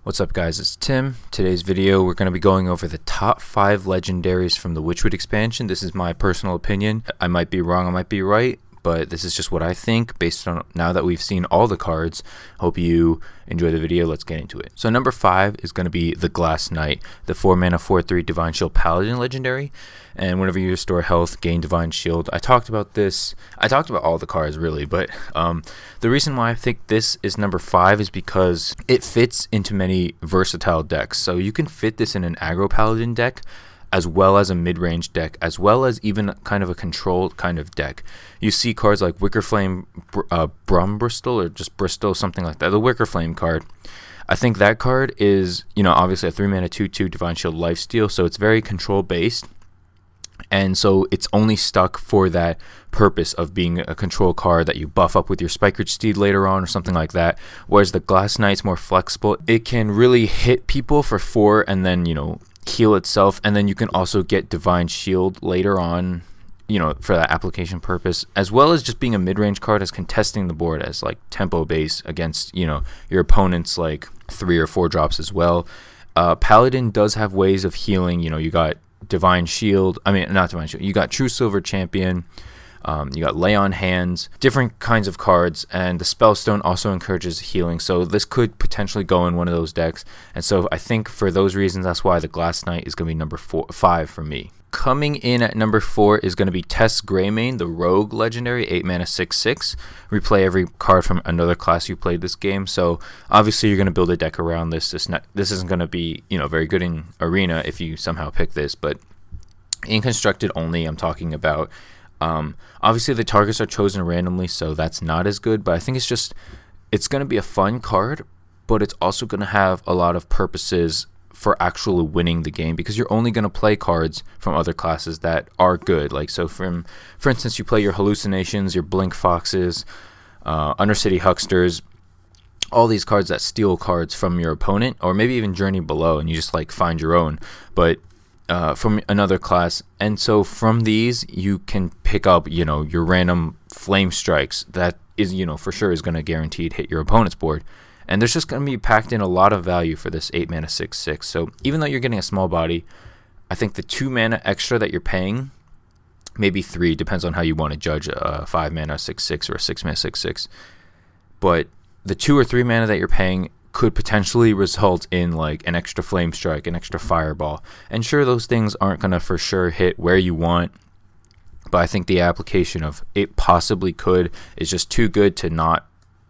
What's up guys, it's Tim. Today's video we're going to be going over the top 5 legendaries from the Witchwood expansion. This is my personal opinion. I might be wrong, I might be right, but this is just what I think based on now that we've seen all the cards. Hope you enjoy the video. Let's get into it. So number 5 is going to be the Glass Knight, the 4 mana 4/3 Divine Shield Paladin legendary. And whenever you restore health, gain Divine Shield. I talked about this. I talked about all the cards really, but the reason why I think this is number 5 is because it fits into many versatile decks. So you can fit this in an aggro paladin deck, as well as a mid-range deck, as well as even kind of a controlled kind of deck. You see cards like Wicker Flame, Bristol, or just Bristol, something like that. The Wicker Flame card. I think that card is, obviously a 3 mana 2/2 Divine Shield lifesteal, so it's very control based. And so it's only stuck for that purpose of being a control card that you buff up with your Spikered Steed later on or something like that. Whereas the Glass Knight's more flexible. It can really hit people for 4 and then, heal itself. And then you can also get Divine Shield later on, for that application purpose. As well as just being a mid-range card as contesting the board as like tempo base against, your opponent's like 3 or 4 drops as well. Paladin does have ways of healing. You got Divine Shield, not Divine Shield, you got True Silver Champion, you got Lay on Hands, different kinds of cards, and the Spellstone also encourages healing, so this could potentially go in one of those decks. And so I think for those reasons, that's why the Glass Knight is going to be number 5 for me. Coming in at number 4 is going to be Tess Greymane, the Rogue legendary, 8 mana 6/6. Replay every card from another class you played this game. So obviously you're going to build a deck around this. This isn't going to be very good in Arena if you somehow pick this, but in Constructed only, I'm talking about. Obviously the targets are chosen randomly, so that's not as good. But I think it's going to be a fun card, but it's also going to have a lot of purposes for actually winning the game, because you're only going to play cards from other classes that are good. Like, so for instance, you play your Hallucinations, your Blink Foxes, Undercity Hucksters, all these cards that steal cards from your opponent, or maybe even Journey Below, and you just like find your own, but from another class. And so from these you can pick up your random Flame Strikes that is for sure is going to guaranteed hit your opponent's board. And there's just going to be packed in a lot of value for this 8 mana 6/6. So even though you're getting a small body, I think the 2 mana extra that you're paying, maybe 3, depends on how you want to judge a 5 mana 6/6 or a 6 mana 6/6. But the 2 or 3 mana that you're paying could potentially result in like an extra Flame Strike, an extra Fireball. And sure, those things aren't going to for sure hit where you want, but I think the application of it possibly could is just too good to not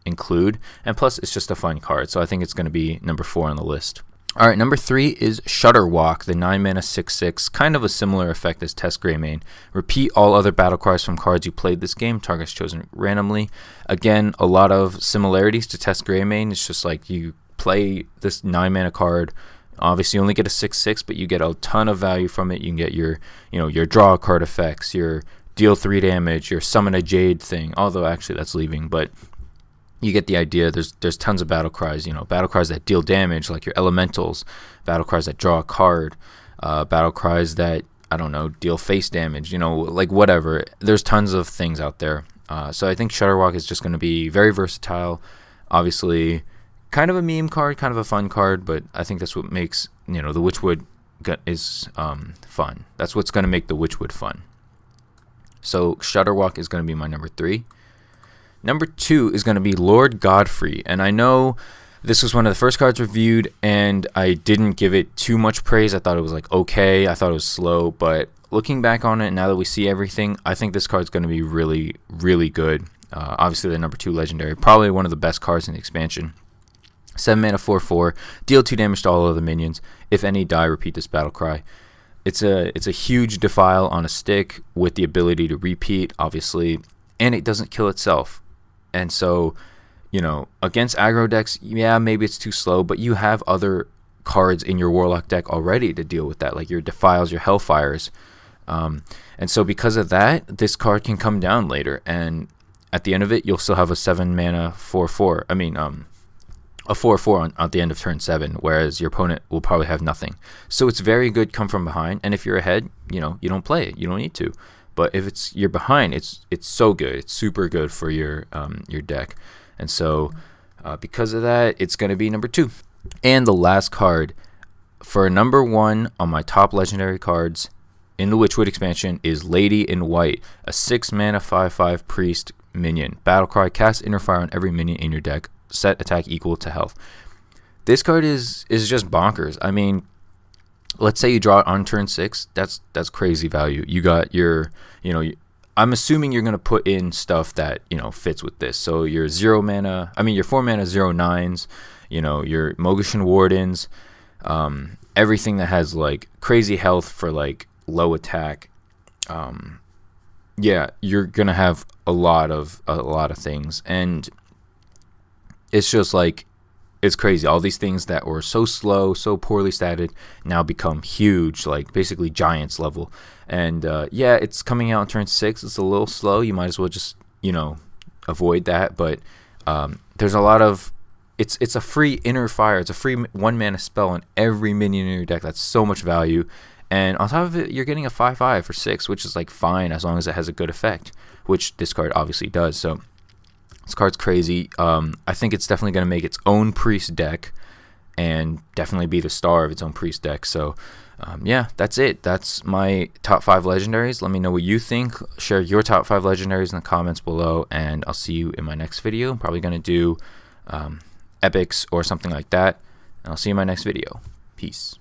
include, and plus it's just a fun card, so I think it's going to be number 4 on the list. Alright, number 3 is Shudderwalk, the 9 mana 6/6, kind of a similar effect as Tess Greymane. Repeat all other battle cries from cards you played this game, targets chosen randomly. Again, a lot of similarities to Tess Greymane. It's just like you play this 9 mana card, obviously you only get a 6/6, but you get a ton of value from it. You can get your your draw card effects, your deal 3 damage, your summon a Jade thing, although actually that's leaving, but you get the idea. There's tons of battle cries, battle cries that deal damage, like your elementals, battle cries that draw a card, battle cries that, I don't know, deal face damage, like whatever. There's tons of things out there. So I think Shudderwalk is just going to be very versatile. Obviously, kind of a meme card, kind of a fun card, but I think that's what makes, the Witchwood is fun. That's what's going to make the Witchwood fun. So Shudderwalk is going to be my number 3. Number 2 is going to be Lord Godfrey, and I know this was one of the first cards reviewed, and I didn't give it too much praise. I thought it was like okay, I thought it was slow, but looking back on it, now that we see everything, I think this card's going to be really, really good. Obviously the number 2 legendary, probably one of the best cards in the expansion. 7 mana 4/4, deal 2 damage to all other minions. If any die, repeat this battle cry. It's a huge defile on a stick with the ability to repeat, obviously, and it doesn't kill itself. And so, against aggro decks, yeah, maybe it's too slow, but you have other cards in your Warlock deck already to deal with that, like your Defiles, your Hellfires. And so because of that, this card can come down later, and at the end of it, you'll still have a 7 mana 4/4. A 4/4 at the end of turn 7, whereas your opponent will probably have nothing. So it's very good come from behind, and if you're ahead, you don't play it. You don't need to. But if you're behind, it's so good. It's super good for your deck. And so because of that, it's going to be number 2. And the last card for number 1 on my top legendary cards in the Witchwood expansion is Lady in White, a 6 mana 5/5 priest minion. Battlecry, cast inner fire on every minion in your deck. Set attack equal to health. This card is just bonkers. I mean, let's say you draw it on turn 6. That's crazy value. You got your, I'm assuming you're gonna put in stuff that fits with this. So your 0 mana, your 4 mana 0/9s, your Mogashan Wardens, everything that has like crazy health for like low attack. Yeah, you're gonna have a lot of things, and it's just like, it's crazy. All these things that were so slow, so poorly statted, now become huge, like basically Giants level. And yeah, it's coming out on turn 6. It's a little slow. You might as well just avoid that. But there's a lot of it's a free inner fire. It's a free 1 mana spell on every minion in your deck. That's so much value. And on top of it, you're getting a 5/5 for 6, which is like fine as long as it has a good effect, which this card obviously does. So this card's crazy. I think it's definitely going to make its own priest deck and definitely be the star of its own priest deck. So yeah, that's it. That's my top 5 legendaries. Let me know what you think. Share your top 5 legendaries in the comments below, and I'll see you in my next video. I'm probably going to do epics or something like that, and I'll see you in my next video. Peace.